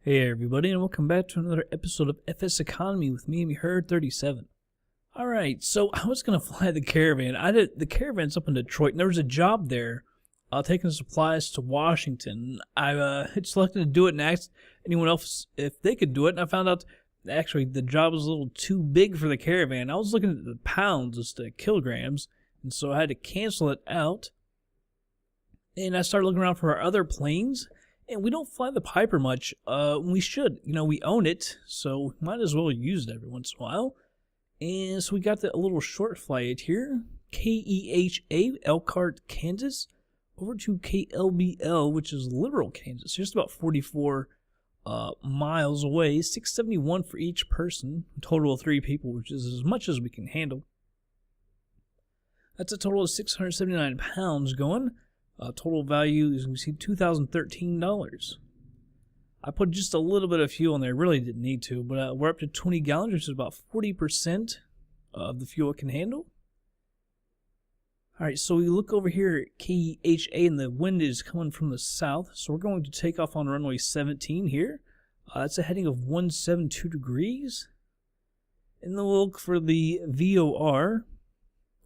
Hey everybody, and welcome back to another episode of FSEconomy with me, Herd37. Alright, so I was going to fly the Caravan. The Caravan's up in Detroit, and there was a job there taking supplies to Washington. I had selected to do it and asked anyone else if they could do it, and I found out actually the job was a little too big for the Caravan. I was looking at the pounds instead of kilograms, and so I had to cancel it out. And I started looking around for our other planes. And we don't fly the Piper much. We should. You know, we own it, so we might as well use it every once in a while. And so we got a little short flight here. KEHA, Elkhart, Kansas, over to KLBL, which is Liberal, Kansas. Just about 44 miles away. $671 for each person. A total of 3 people, which is as much as we can handle. That's a total of 679 pounds going. Total value, as you can see, $2,013. I put just a little bit of fuel in there. Really didn't need to, but we're up to 20 gallons, which is about 40% of the fuel it can handle. All right, so we look over here at KEHA, and the wind is coming from the south. So we're going to take off on runway 17 here. That's a heading of 172 degrees. And then we'll look for the VOR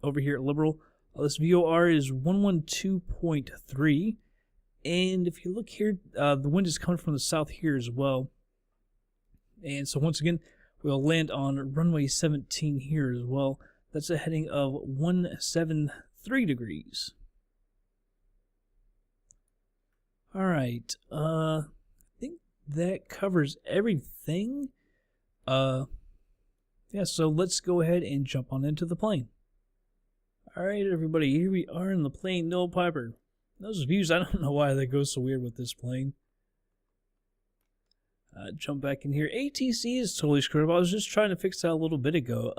over here at Liberal. This VOR is 112.3, and if you look here, the wind is coming from the south here as well. And so once again, we'll land on runway 17 here as well. That's a heading of 173 degrees. All right, I think that covers everything. Yeah, so let's go ahead and jump on into the plane. Alright everybody, here we are in the plane, no Piper. Those views, I don't know why they go so weird with this plane. Jump back in here. ATC is totally screwed up. I was just trying to fix that a little bit ago.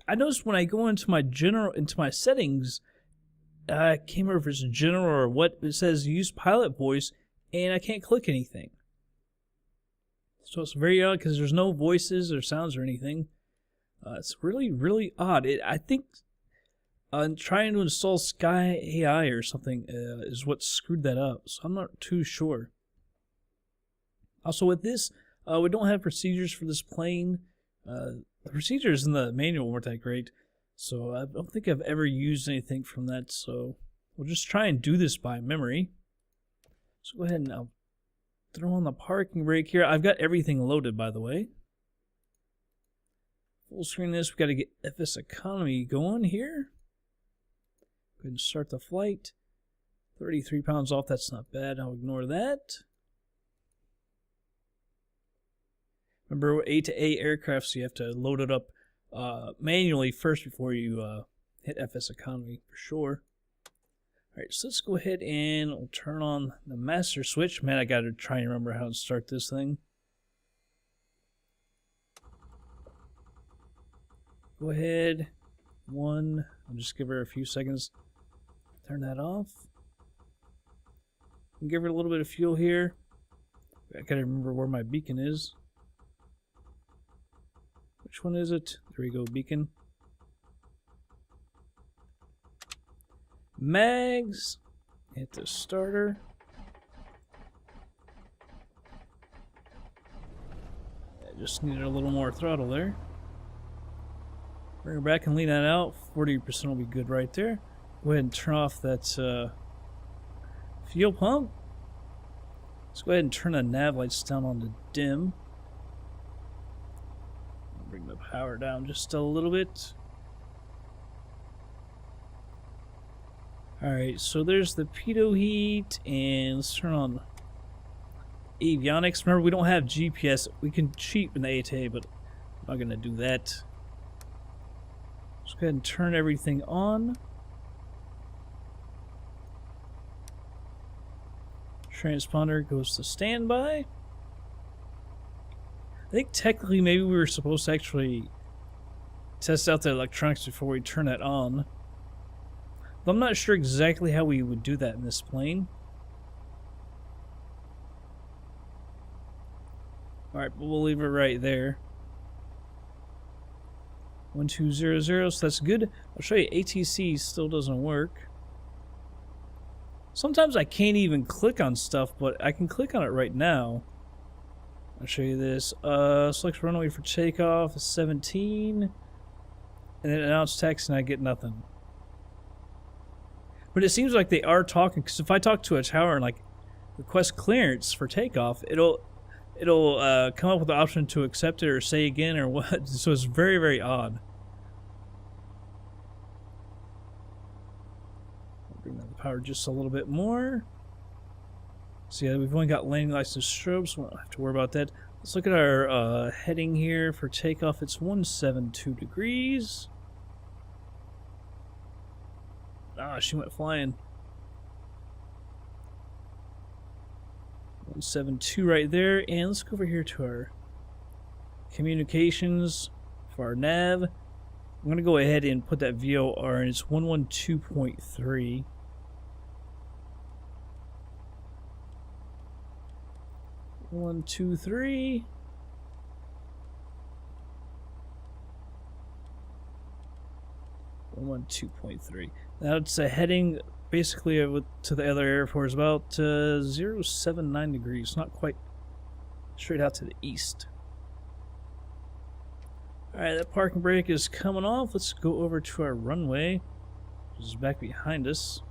I noticed when I go into my settings, I can't remember if it's general or what, it says use pilot voice, and I can't click anything. So it's very odd because there's no voices or sounds or anything. It's really, really odd. I think trying to install Sky AI or something is what screwed that up, so I'm not too sure. Also with this, we don't have procedures for this plane. The procedures in the manual weren't that great, so I don't think I've ever used anything from that, so we'll just try and do this by memory. So go ahead and I'll throw on the parking brake here. I've got everything loaded, by the way. Full screen this, we've got to get FSEconomy going here. Go ahead and start the flight. 33 pounds off, that's not bad. I'll ignore that. Remember, A-to-A aircraft, so you have to load it up manually first before you hit FSEconomy for sure. Alright, so let's go ahead and we'll turn on the master switch. Man, I gotta try and remember how to start this thing. Go ahead. I'll just give her a few seconds. Turn that off. And give her a little bit of fuel here. I gotta remember where my beacon is. Which one is it? There we go, beacon. Mags. Hit the starter. I just needed a little more throttle there. Bring her back and lean that out. 40% will be good right there. Go ahead and turn off that fuel pump. Let's go ahead and turn the nav lights down on the dim. Bring the power down just a little bit. Alright, so there's the pitot heat, and let's turn on avionics. Remember, we don't have GPS. We can cheat in the ATA, but I'm not going to do that. Let's go ahead and turn everything on. Transponder goes to standby. I think technically maybe we were supposed to actually test out the electronics before we turn it on. But I'm not sure exactly how we would do that in this plane. Alright, but we'll leave it right there. 1200, so that's good. I'll show you ATC still doesn't work. Sometimes I can't even click on stuff, but I can click on it right now. I'll show you this. Select runway for takeoff is 17. And then announce text and I get nothing. But it seems like they are talking, because if I talk to a tower and like request clearance for takeoff, it'll come up with the option to accept it or say again or what. So it's very, very odd. I'll bring down the power just a little bit more. So yeah, we've only got landing lights and strobes, so we don't have to worry about that. Let's look at our heading here for takeoff. It's 172 degrees. Ah, she went flying. 172 right there. And let's go over here to our communications for our nav. I'm going to go ahead and put that VOR, and it's 112.3. One, two, three. One, 2.3. Now it's a heading basically to the other airport is about 079 degrees, not quite straight out to the east. Alright, that parking brake is coming off. Let's go over to our runway, which is back behind us.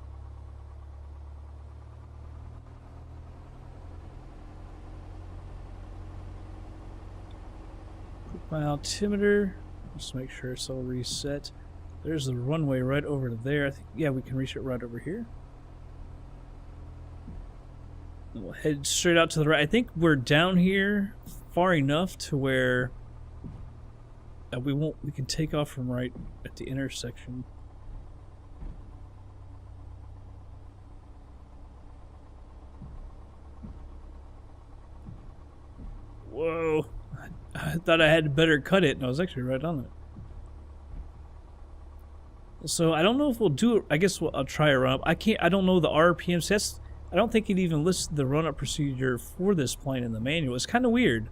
Put my altimeter, just make sure it's all reset. There's the runway right over there. I think, yeah, we can reach it right over here. We'll head straight out to the right. I think we're down here far enough to where we can take off from right at the intersection. Whoa! I thought I had better cut it, and I was actually right on it. So I don't know if we'll do it. I guess I'll try a run up. I don't know the RPMs. I don't think it even lists the run up procedure for this plane in the manual. It's kind of weird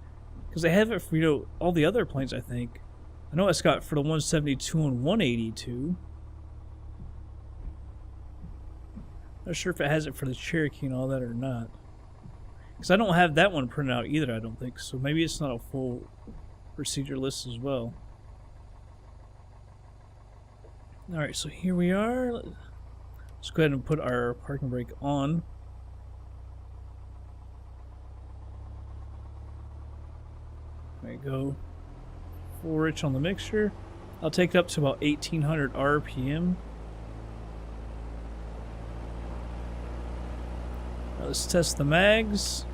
because they have it for all the other planes. I think I know it's got for the 172 and 182. Not sure if it has it for the Cherokee and all that or not. Because I don't have that one printed out either. I don't think so. Maybe it's not a full procedure list as well. Alright, so here we are. Let's go ahead and put our parking brake on. There you go. Full rich on the mixture. I'll take it up to about 1800 RPM. Now let's test the mags.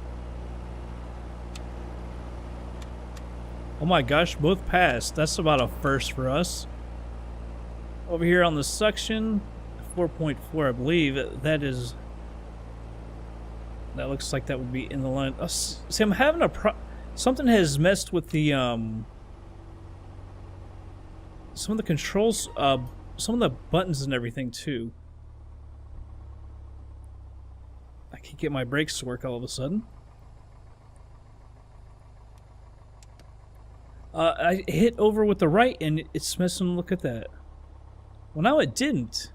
Oh my gosh, both passed. That's about a first for us. Over here on the suction, 4.4, I believe. That looks like that would be in the line. See, I'm having something has messed with the some of the controls, some of the buttons and everything too. I can't get my brakes to work all of a sudden. I hit over with the right and it's messing. Look at that. Well, now it didn't.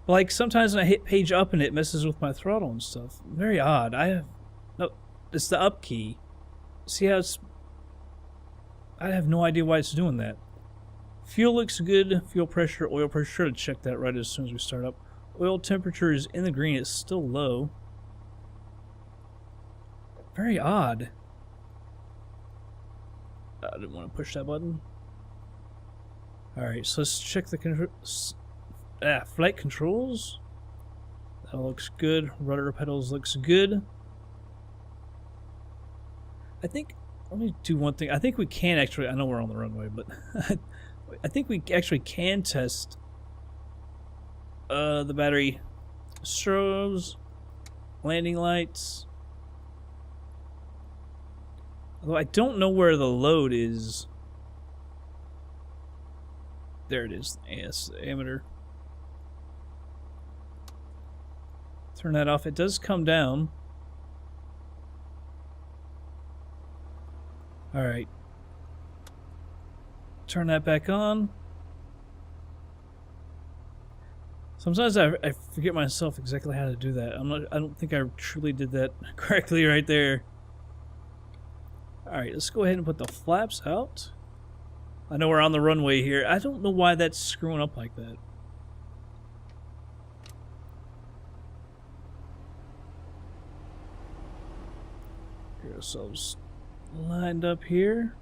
Like, sometimes when I hit page up and it messes with my throttle and stuff. Very odd. No, it's the up key. See how it's... I have no idea why it's doing that. Fuel looks good. Fuel pressure, oil pressure. Sure to check that right as soon as we start up. Oil temperature is in the green. It's still low. Very odd. I didn't want to push that button. Alright, so let's check the flight controls. That looks good. Rudder pedals looks good. I think, let me do one thing. I think we can actually, I know we're on the runway, but I think we actually can test the battery strobes, landing lights. Although I don't know where the load is. There it is. Yes, the ammeter. Turn that off. It does come down. Alright. Turn that back on. Sometimes I forget myself exactly how to do that. I don't think I truly did that correctly right there. Alright, let's go ahead and put the flaps out. I know we're on the runway here. I don't know why that's screwing up like that. Get ourselves lined up here.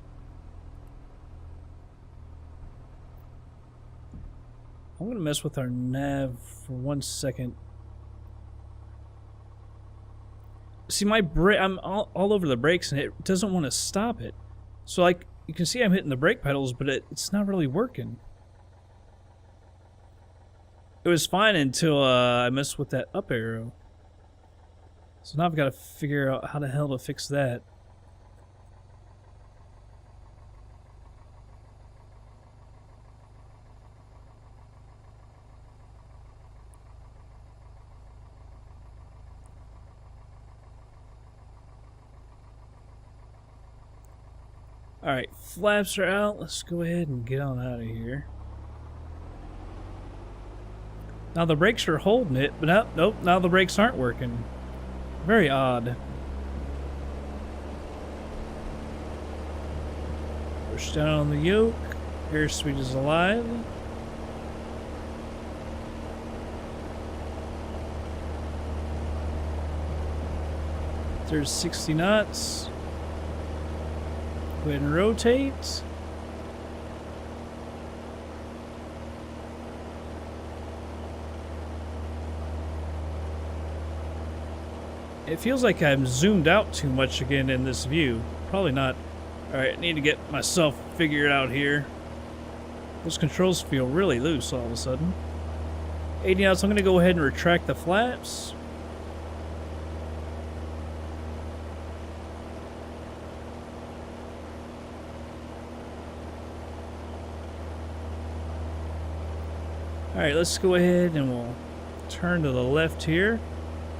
I'm gonna mess with our nav for 1 second. See, my brake, I'm all over the brakes and it doesn't want to stop it. So like, you can see I'm hitting the brake pedals, but it's not really working. It was fine until I messed with that up arrow. So now I've got to figure out how the hell to fix that. Alright, flaps are out. Let's go ahead and get on out of here. Now the brakes are holding it, but nope, now the brakes aren't working. Very odd. Push down on the yoke. Airspeed is alive. There's 60 knots. Go ahead and rotate. It feels like I'm zoomed out too much again in this view. Probably not. Alright, I need to get myself figured out here. Those controls feel really loose all of a sudden. 80 knots, I'm going to go ahead and retract the flaps. Alright, let's go ahead and we'll turn to the left here.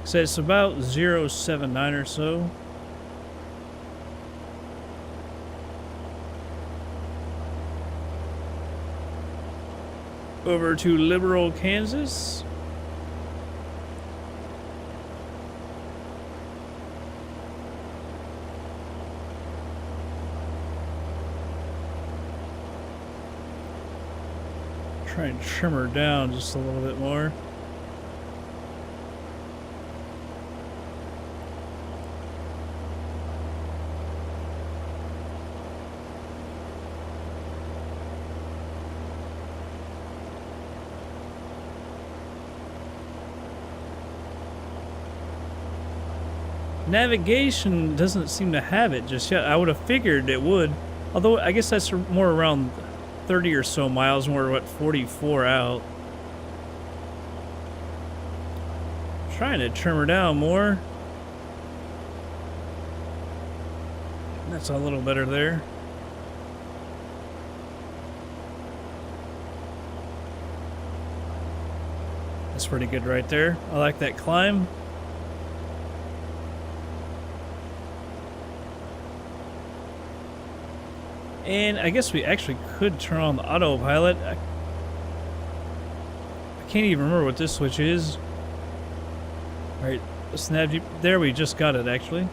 So it's about 079 or so. Over to Liberal, Kansas. Try and trim her down just a little bit more. Navigation doesn't seem to have it just yet. I would have figured it would. Although, I guess that's more around 30 or so miles, and we're, what, 44 out. Trying to trim her down more. That's a little better there. That's pretty good right there. I like that climb. And I guess we actually could turn on the autopilot. I can't even remember what this switch is. Alright, let's nav. There, we just got it actually.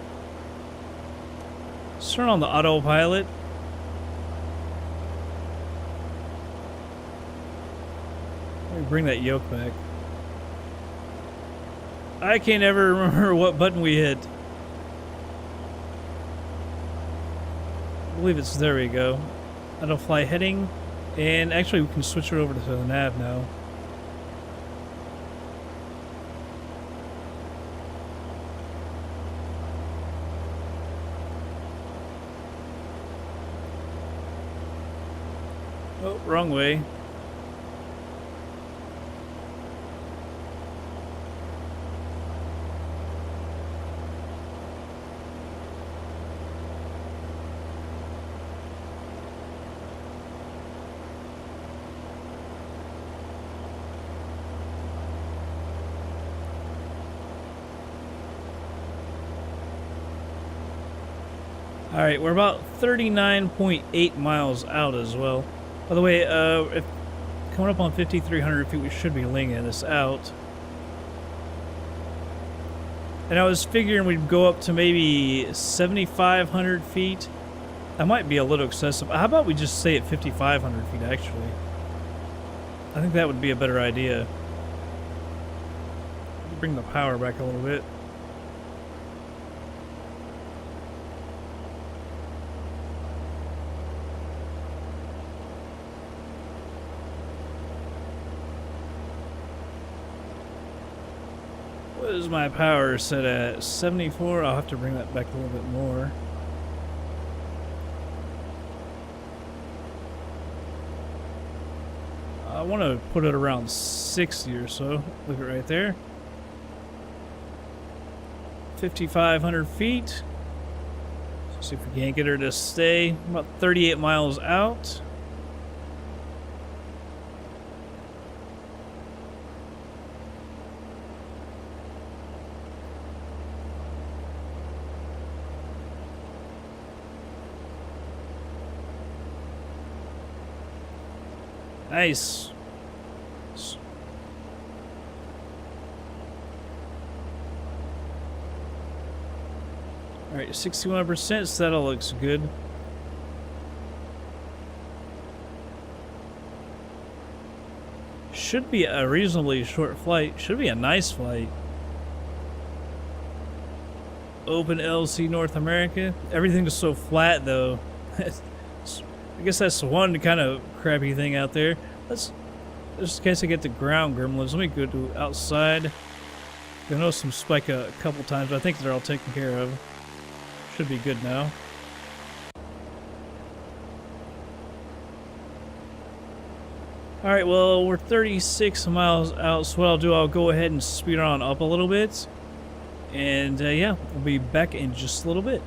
Let's turn on the autopilot. Let me bring that yoke back. I can't ever remember what button we hit. I believe it's, there we go. Auto fly heading, and actually we can switch it over to the nav now. Oh, wrong way. Alright, we're about 39.8 miles out as well. By the way, if coming up on 5,300 feet, we should be linging this out. And I was figuring we'd go up to maybe 7,500 feet. That might be a little excessive. How about we just stay at 5,500 feet, actually? I think that would be a better idea. Bring the power back a little bit. What is my power set at? 74? I'll have to bring that back a little bit more. I want to put it around 60 or so. Look at right there. 5,500 feet. Let's see if we can't get her to stay about 38 miles out. Nice. Alright, 61%, so that all looks good. Should be a reasonably short flight. Should be a nice flight. openLC North America. Everything is so flat though. I guess that's one kind of crappy thing out there. Just in case I get the ground gremlins, let me go to outside. I know some spike a couple times, but I think they're all taken care of. Should be good now. Alright, well, we're 36 miles out, so what I'll do, I'll go ahead and speed on up a little bit. And yeah, we'll be back in just a little bit.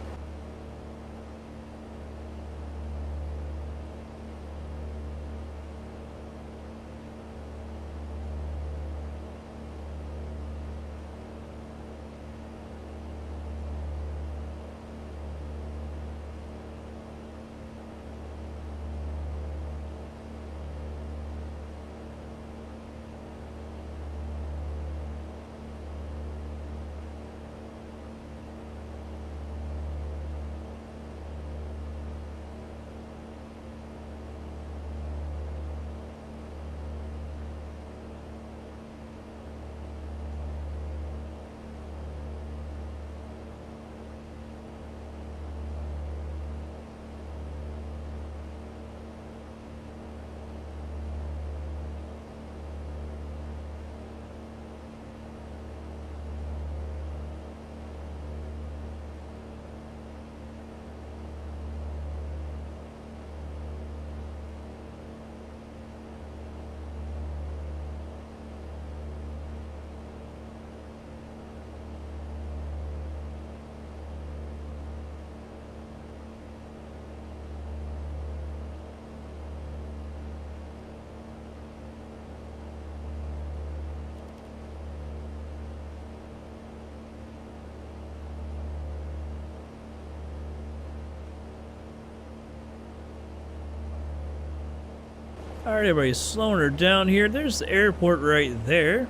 Alright, everybody's slowing her down here. There's the airport right there.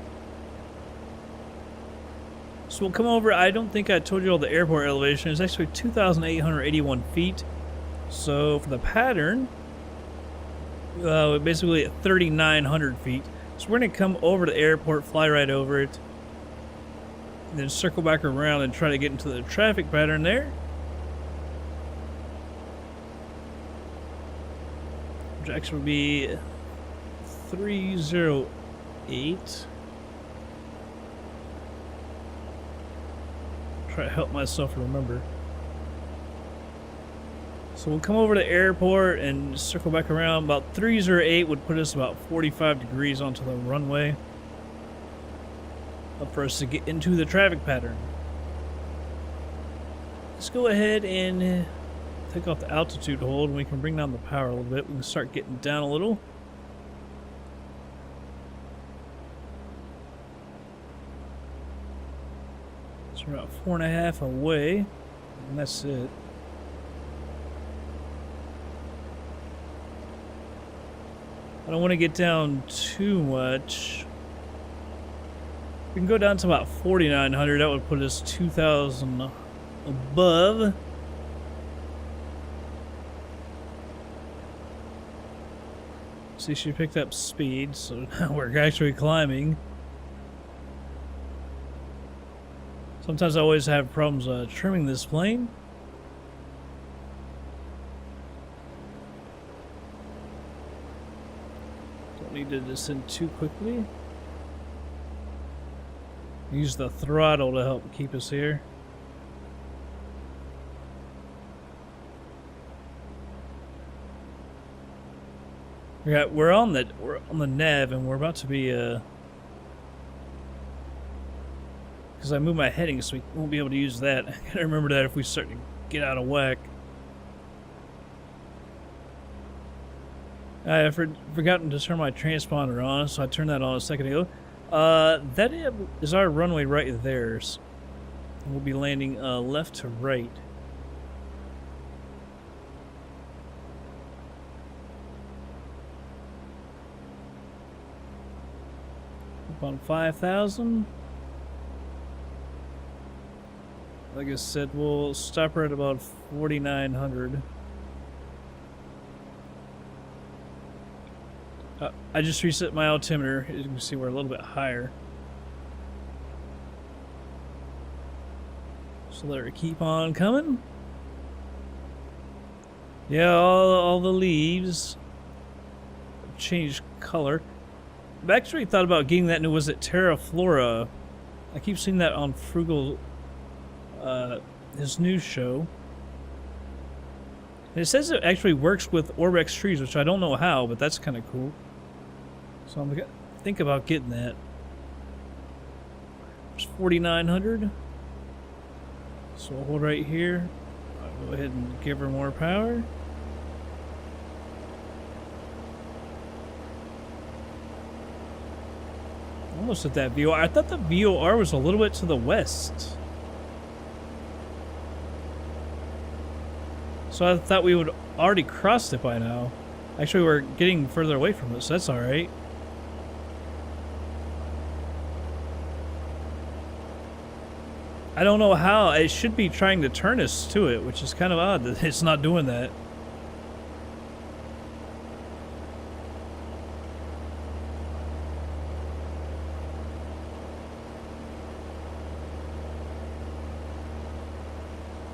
So we'll come over. I don't think I told you all the airport elevation. It's actually 2,881 feet. So for the pattern, basically at 3,900 feet. So we're going to come over the airport, fly right over it, and then circle back around and try to get into the traffic pattern there. Which actually would be 308. Try to help myself remember. So we'll come over to the airport and circle back around. About 308 would put us about 45 degrees onto the runway. Up for us to get into the traffic pattern. Let's go ahead and take off the altitude hold, and we can bring down the power a little bit. We can start getting down a little. So we're about 4.5 away, and that's it. I don't want to get down too much. We can go down to about 4,900. That would put us 2,000 above. See, she picked up speed, so now we're actually climbing. Sometimes I always have problems trimming this plane. Don't need to descend too quickly. Use the throttle to help keep us here. We're on the nav, and we're about to be because I moved my heading, so we won't be able to use that. I gotta remember that if we start to get out of whack. I have forgotten to turn my transponder on, so I turned that on a second ago. That is our runway right there. So we'll be landing left to right. Up on 5,000. Like I said, we'll stop her at about 4,900. I just reset my altimeter. As you can see, we're a little bit higher. So let her keep on coming. Yeah, all the leaves changed color. I've actually thought about getting that new, was it Terra Flora? I keep seeing that on Frugal, his news show. And it says it actually works with Orbx trees, which I don't know how, but that's kind of cool. So I'm gonna think about getting that. There's 4,900. So we'll hold right here. I'll go ahead and give her more power. Almost at that VOR. I thought the VOR was a little bit to the west. So I thought we would already crossed it by now. Actually, we're getting further away from it, so that's alright. I don't know how. It should be trying to turn us to it, which is kind of odd that it's not doing that.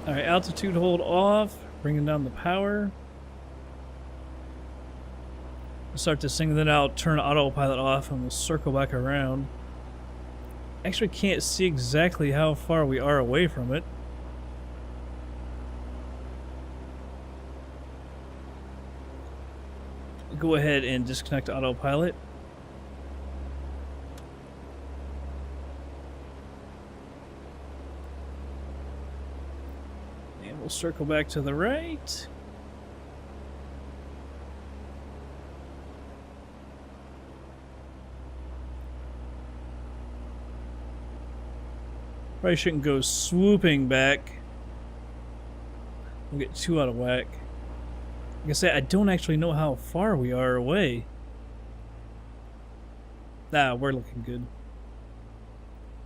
Alright, altitude hold off, bringing down the power. I'll start this thing, then I'll turn autopilot off and we'll circle back around. Actually can't see exactly how far we are away from it. Go ahead and disconnect autopilot. And we'll circle back to the right. Probably shouldn't go swooping back. We'll get too out of whack. Like I said, I don't actually know how far we are away. Nah, we're looking good.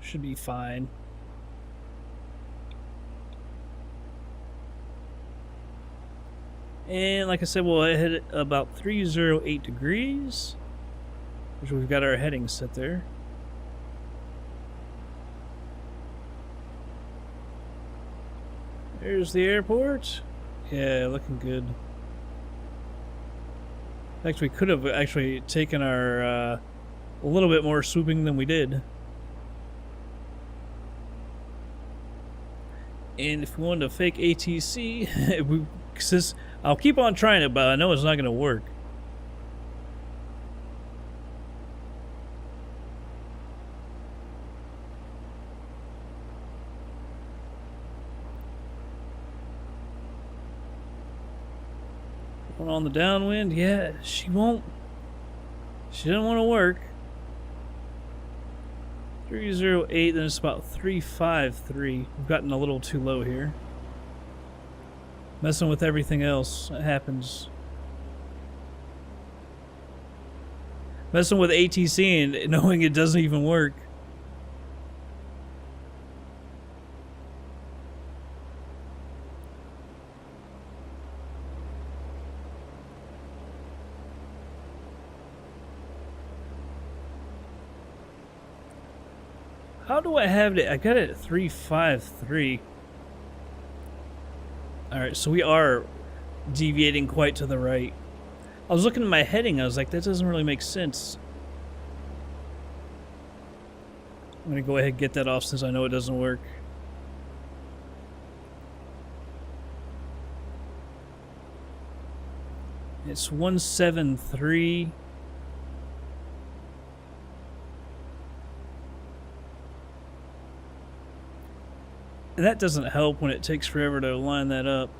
Should be fine. And like I said, we'll hit about 308 degrees, which we've got our heading set there. There's the airport. Yeah, looking good. In fact, we could have actually taken our a little bit more swooping than we did. And if we wanted to fake ATC, I'll keep on trying it, but I know it's not going to work. On the downwind, yeah, she won't. She didn't want to work. 308, then it's about 353. We've gotten a little too low here. Messing with everything else, it happens. Messing with ATC and knowing it doesn't even work. How do I have it? I got it at 353. Alright, so we are deviating quite to the right. I was looking at my heading, I was like, that doesn't really make sense. I'm gonna go ahead and get that off since I know it doesn't work. It's 173. And that doesn't help when it takes forever to line that up.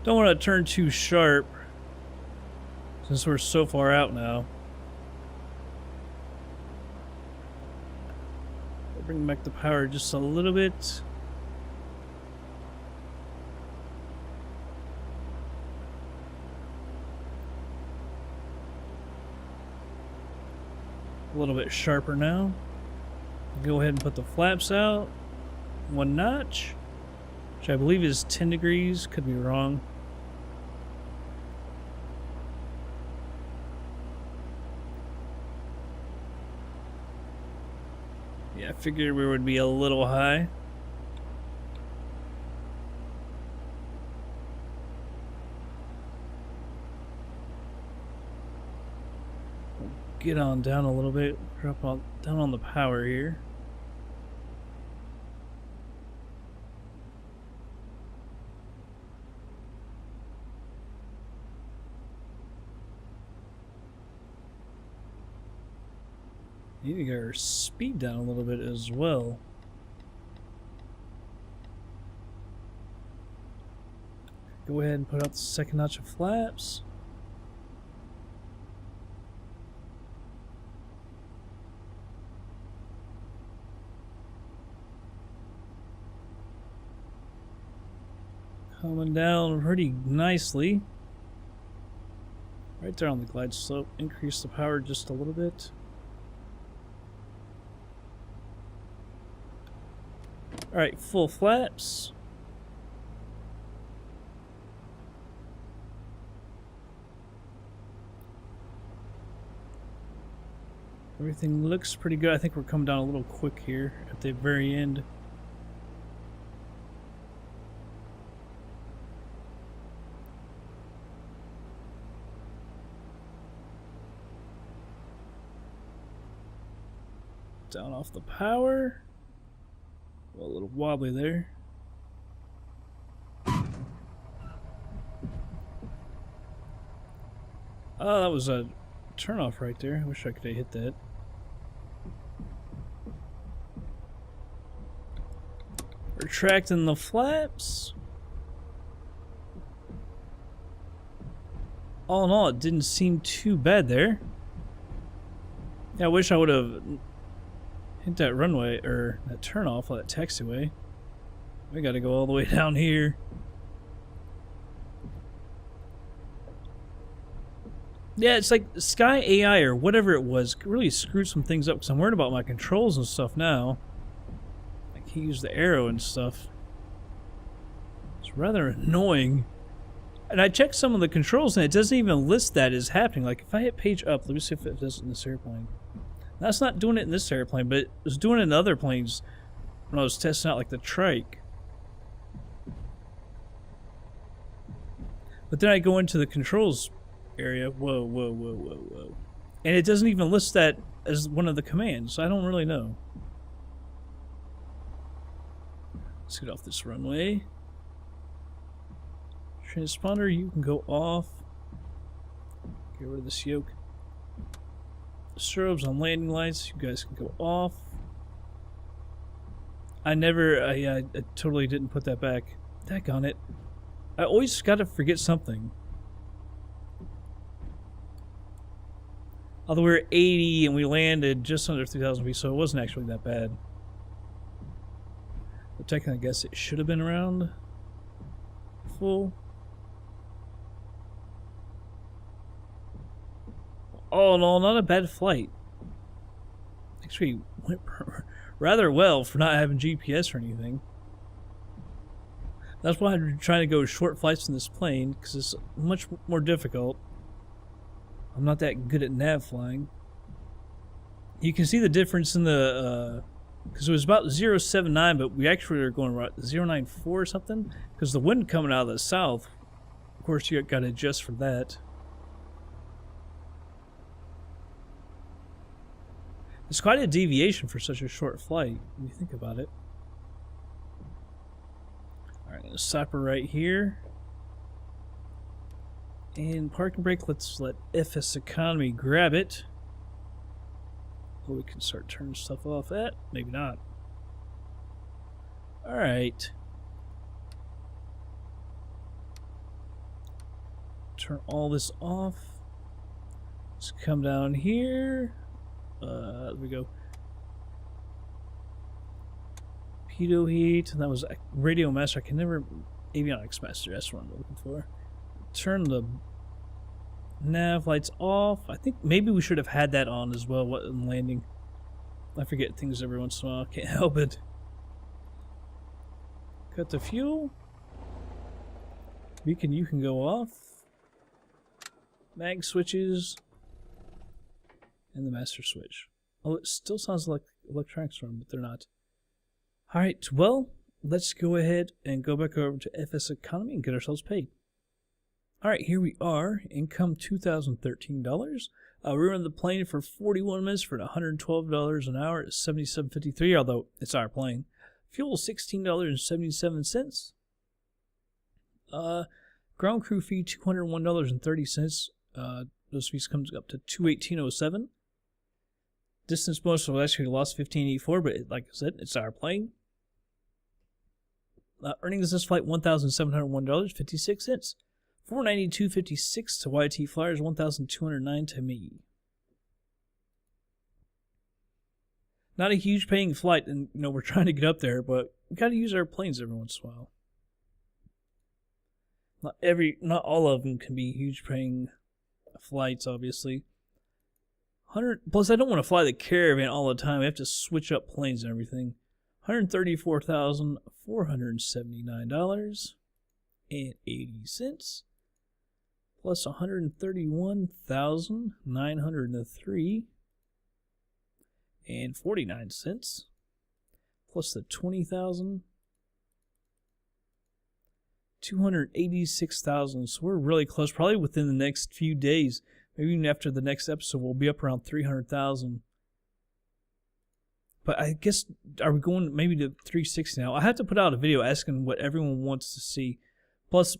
Don't want to turn too sharp since we're so far out now. Bring back the power just a little bit. A little bit sharper now. Go ahead and put the flaps out. 1 notch, which I believe is 10 degrees. Could be wrong. Yeah, I figured we would be a little high. Get on down a little bit, drop on down on the power here. Need to get our speed down a little bit as well. Go ahead and put out the second notch of flaps. Coming down pretty nicely. Right there on the glide slope. Increase the power just a little bit. Alright, full flaps. Everything looks pretty good. I think we're coming down a little quick here at the very end. Down off the power. Well, a little wobbly there. Oh, that was a turnoff right there. I wish I could have hit that. Retracting the flaps. All in all, it didn't seem too bad there. Yeah, I wish I would have hit that runway, or that turnoff, or that taxiway. We gotta go all the way down here. Yeah, it's like Sky AI or whatever it was really screwed some things up because I'm worried about my controls and stuff now. I can't use the arrow and stuff. It's rather annoying. And I checked some of the controls and it doesn't even list that as happening. Like if I hit page up, let me see if it does it in this airplane. That's not doing it in this airplane, but it was doing it in other planes when I was testing out like the trike. But then I go into the controls area. Whoa, whoa, whoa, whoa, whoa. And it doesn't even list that as one of the commands, so I don't really know. Let's get off this runway. Transponder, you can go off. Get rid of this yoke. Strobes on landing lights, you guys can go off. I totally didn't put that back. Daggone it. I always gotta forget something. Although we were 80 and we landed just under 3,000 feet, so it wasn't actually that bad. But technically, I guess it should have been around full. All in all, not a bad flight. Actually, went rather well for not having GPS or anything. That's why I'm trying to go short flights in this plane, because it's much more difficult. I'm not that good at nav flying. You can see the difference in the, because it was about 079, but we actually are going right 094 or something, because the wind coming out of the south, of course you got to adjust for that. It's quite a deviation for such a short flight, when you think about it. Alright, gonna stop her right here. And parking brake, let's let FSEconomy grab it. Oh, we can start turning stuff off at? Maybe not. Alright. Turn all this off. Let's come down here. There we go. PA-28, and that was Radio Master. I can never... Avionics Master, that's what I'm looking for. Turn the nav lights off. I think maybe we should have had that on as well in landing. I forget things every once in a while. Can't help it. Cut the fuel. Beacon, you can go off. Mag switches. And the master switch. Oh, it still sounds like electronics room, but they're not. Alright, well, let's go ahead and go back over to FSEconomy and get ourselves paid. Alright, here we are. Income $2,013. We were on the plane for 41 minutes for $112 an hour at $77.53, although it's our plane. Fuel $16.77. Ground crew fee $201.30. Those fees comes up to $218.07. Distance bonus was actually lost $15.84, but like I said, it's our plane. Earnings this flight $1,701.56. $492.56 to YT Flyers, $1,209 to me. Not a huge paying flight, and you know we're trying to get up there, but we got to use our planes every once in a while. Not all of them can be huge paying flights, obviously. Plus, I don't want to fly the Caravan all the time. I have to switch up planes and everything. $134,479.80 plus $131,903.49 plus the $20,286,000. So we're really close. Probably within the next few days, maybe even after the next episode, we'll be up around 300,000. But I guess, are we going maybe to 360 now? I have to put out a video asking what everyone wants to see. Plus,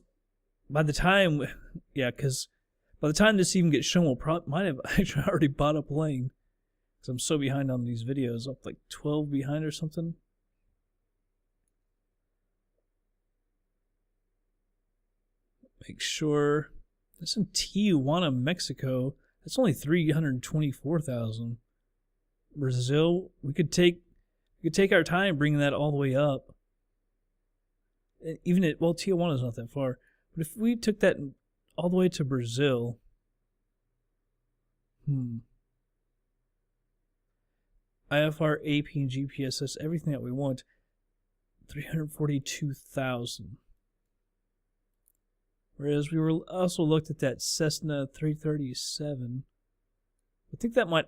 by the time, because by the time this even gets shown, we'll might have actually already bought a plane. Because I'm so behind on these videos, up like 12 behind or something. Make sure. That's in Tijuana, Mexico. That's only 324,000. Brazil, we could take our time bringing that all the way up. And even Tijuana's not that far. But if we took that all the way to Brazil, IFR, AP, and GPSS, everything that we want, 342,000. Whereas we were also looked at that Cessna 337. I think that might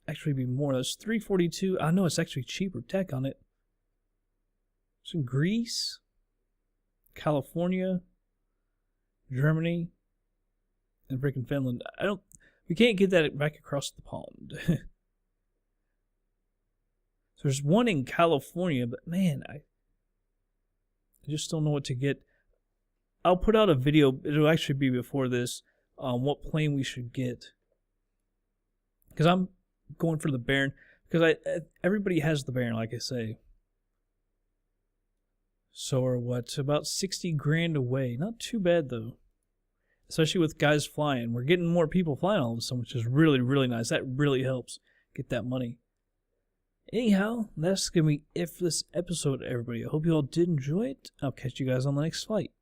actually be more. That's 342. I know it's actually cheaper tech on it. It's in Greece, California, Germany, and freaking Finland. We can't get that back across the pond. So there's one in California, but man, I just don't know what to get. I'll put out a video. It'll actually be before this on what plane we should get. Because I'm going for the Baron. Because everybody has the Baron, like I say. So we're about 60 grand away. Not too bad though. Especially with guys flying. We're getting more people flying all of a sudden, which is really, really nice. That really helps get that money. Anyhow, that's going to be it for this episode, everybody. I hope you all did enjoy it. I'll catch you guys on the next flight.